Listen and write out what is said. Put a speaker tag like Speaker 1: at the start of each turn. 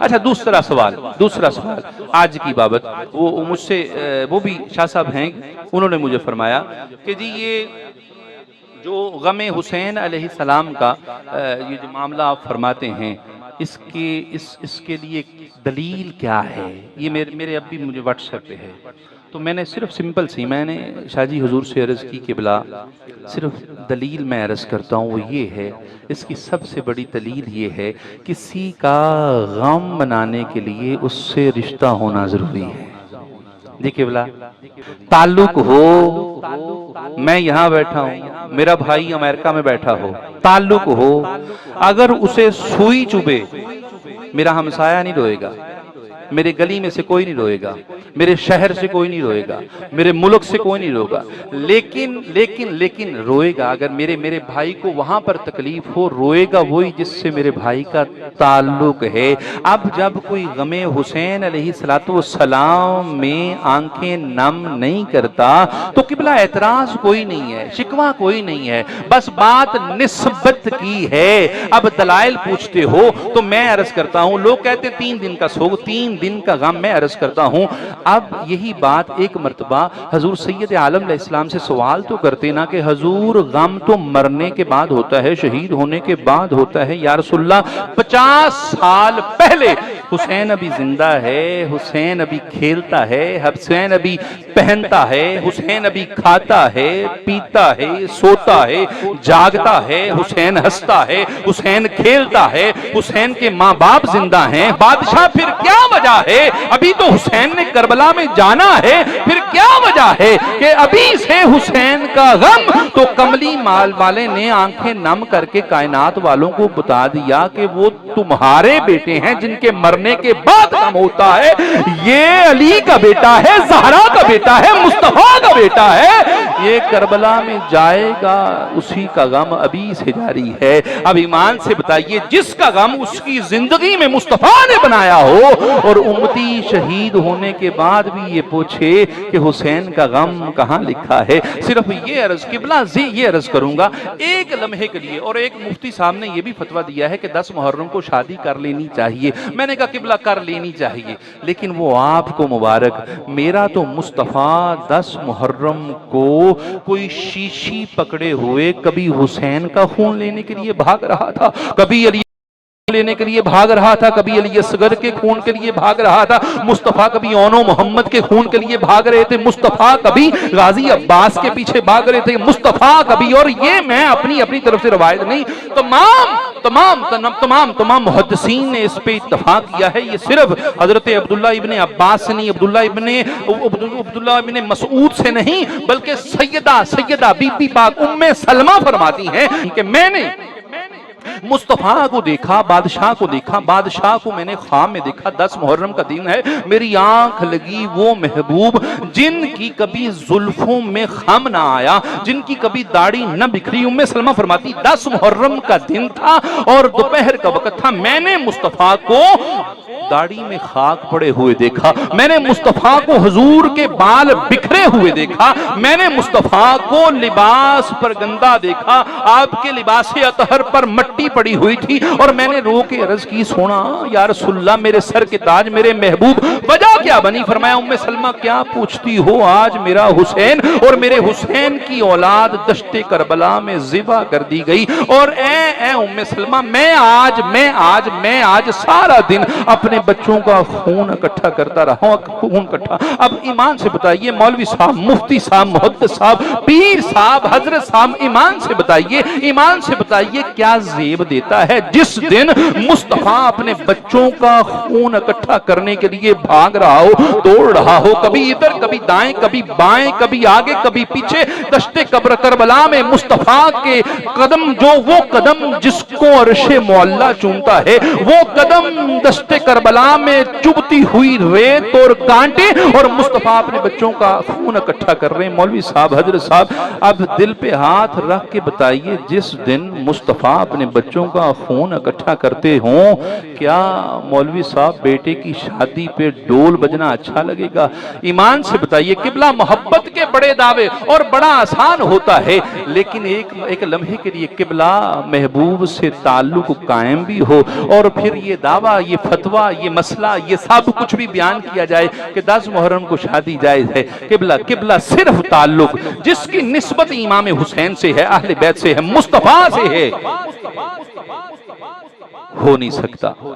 Speaker 1: अच्छा दूसरा सवाल आज की बाबत, वो मुझसे वो भी शाह साहब हैं, उन्होंने मुझे फरमाया कि जी ये जो गमे हुसैन अलैहिस्सलाम का ये जो मामला आप फरमाते हैं, इसके लिए दलील क्या है? ये मेरे अब भी मुझे व्हाट्सएप पे है। तो मैंने सिर्फ सिंपल सी मैंने शाहजी हुजूर से अर्ज़ की कि बिला सिर्फ दलील मैं अर्ज़ करता हूँ, वो ये है, इसकी सबसे बड़ी दलील ये है, किसी का गम मनाने के लिए उससे रिश्ता होना ज़रूरी है। देखिए बिला, ताल्लुक हो, मैं यहाँ बैठा हूँ, मेरा भाई अमेरिका में बैठा हो, ताल्लुक हो, अगर उसे सुई चुभे, मेरा हमसाया नहीं रोएगा, मेरे गली में से कोई नहीं रोएगा, मेरे शहर से कोई नहीं रोएगा, मेरे मुल्क से कोई नहीं रोएगा, लेकिन रोएगा अगर मेरे भाई को वहां पर तकलीफ हो, रोएगा वही जिससे मेरे भाई का ताल्लुक है। अब जब कोई गमे हुसैन अलैहिस्सलाम में आंखें नम नहीं करता तो किबला एतराज कोई नहीं है, शिकवा कोई नहीं है, बस बात निस्बत की है। अब दलाइल पूछते हो तो मैं अर्ज करता हूं, लोग कहते हैं 3 दिन का सोग, 3 दिन का गम, मैं अर्ज करता हूं अब यही बात एक मर्तबा हजूर सैयद आलम अलैहिस्सलाम से सवाल तो करते ना कि हजूर गम तो मरने के बाद होता है, शहीद होने के बाद होता है, या रसूलल्लाह 50 साल पहले हुसैन अभी जिंदा है, हुसैन अभी खेलता है, हुसैन अभी पहनता है, हुसैन अभी खाता है, पीता है, सोता है, जागता है, हुसैन हंसता है, हुसैन खेलता है, हुसैन के माँ बाप जिंदा हैं, बादशाह फिर क्या वजह है? अभी तो हुसैन ने करबला में जाना है, फिर क्या वजह है कि अभी से हुसैन का गम? तो कमली माल वाले ने आंखें नम करके कायनात वालों को बता दिया कि वो तुम्हारे बेटे हैं जिनके मरने के बाद गम होता है, ये अली का बेटा है, ज़हरा का बेटा है, मुस्तफा का बेटा है, ये करबला में जाएगा, उसी का गम अभी से जारी है। अब ईमान से बताइए, जिसका गम उसकी जिंदगी में मुस्तफा ने बनाया हो और उम्मती शहीद होने के बाद भी ये पूछे कि हुसैन का गम कहां लिखा है। सिर्फ ये अर्ज किबला जी ये अर्ज करूंगा एक लम्हे के लिए, और एक मुफ्ती साहब ने ये भी फतवा दिया है कि 10 मुहर्रम को शादी कर लेनी चाहिए। मैंने कहा किबला कर लेनी चाहिए, लेकिन वो आपको मुबारक, मेरा तो मुस्तफा 10 मुहर्रम को कोई शीशी पकड़े हुए कभी हुसैन का खून लेने के लिए भाग रहा था, कभी अली लेने के लिए भाग रहा था, कभी अली असगर के खून के लिए भाग रहा था, मुस्तफा कभी ओनो मोहम्मद के खून के लिए भाग रहे थे, मुस्तफा कभी गाजी अब्बास के पीछे भाग रहे थे, मुस्तफा कभी, और ये मैं अपनी तरफ से रवायत नहीं, तमाम मुहद्दिसीन ने इस पे इत्तफाक किया है। ये सिर्फ हजरत अब्दुल्ला इब्ने अब्बास से नहीं, अब्दुल्ला इब्ने मसूद से नहीं, बल्कि सैयदा बीबी पाक उम्मे सलमा फरमाती हैं कि मैंने मुस्तफा को देखा, बादशाह को देखा, बादशाह को मैंने ख्वाब में देखा, 10 मुहर्रम का दिन है, मेरी आंख लगी वो महबूब जिनकी कभी जुल्फों में खम ना आया, जिनकी कभी दाढ़ी न बिखरी। उम्मे सलमा फरमाती 10 मुहर्रम का दिन था और दोपहर का वक्त था, मैंने मुस्तफा को दाढ़ी में खाक पड़े हुए देखा, मैंने मुस्तफा को हुजूर के बाल बिखरे हुए देखा, मैंने मुस्तफा को लिबास पर गंदा देखा, आपके लिबास अतहर पर मट्टी पड़ी हुई थी, और मैंने रो के अर्ज की, सोना या रसूलल्लाह मेरे सर के ताज, मेरे महबूब, वजह क्या बनी? फरमाया उम्मे सलमा क्या पूछती हो, आज मेरा हुसैन और मेरे हुसैन की औलाद दश्ते करबला में ज़िबा कर दी गई, और ए उम्मे सलमा मैं आज सारा दिन अपने बच्चों का खून इकट्ठा करता रहा हूं, खून इकट्ठा। अब ईमान से बताइए मौलवी साहब, मुफ्ती साहब, मुहद्दिस साहब, पीर साहब, हजरत साहब, ईमान से बताइए क्या जेब देता है जिस दिन मुस्तफा अपने बच्चों का खून इकट्ठा करने के लिए भाग रहा हो, दौड़ रहा हो, कभी इधर कभी दाएं कभी बाएं, कभी आगे कभी पीछे, दश्ते कब्र करबला में मुस्तफा के कदम, जो वो कदम जिसको अर्शे मौला चूमता है, वो कदम दश्ते करबला में चुभती हुई रेत और कांटे, और मुस्तफा अपने बच्चों का खून इकट्ठा कर रहे हैं। मौलवी साहब, हजरत साहब, अब दिल पे हाथ रख के बताइए, जिस दिन मुस्तफा अपने बच्चों का खून इकट्ठा करते हों, क्या मौलवी साहब बेटे की शादी पे डोल बजना अच्छा लगेगा? ईमान से बताइए किबला, मोहब्बत के बड़े दावे और बड़ा आसान होता है, लेकिन एक लम्हे के लिए किबला महबूब से ताल्लुक कायम भी हो, और फिर ये दावा, ये फतवा, ये मसला, ये सब कुछ भी बयान किया जाए कि 10 मुहर्रम को शादी जायज है, किबला किबला सिर्फ ताल्लुक जिसकी निस्बत इमाम हुसैन से है, अहले बैत से है, मुस्तफा से है, हो नहीं सकता।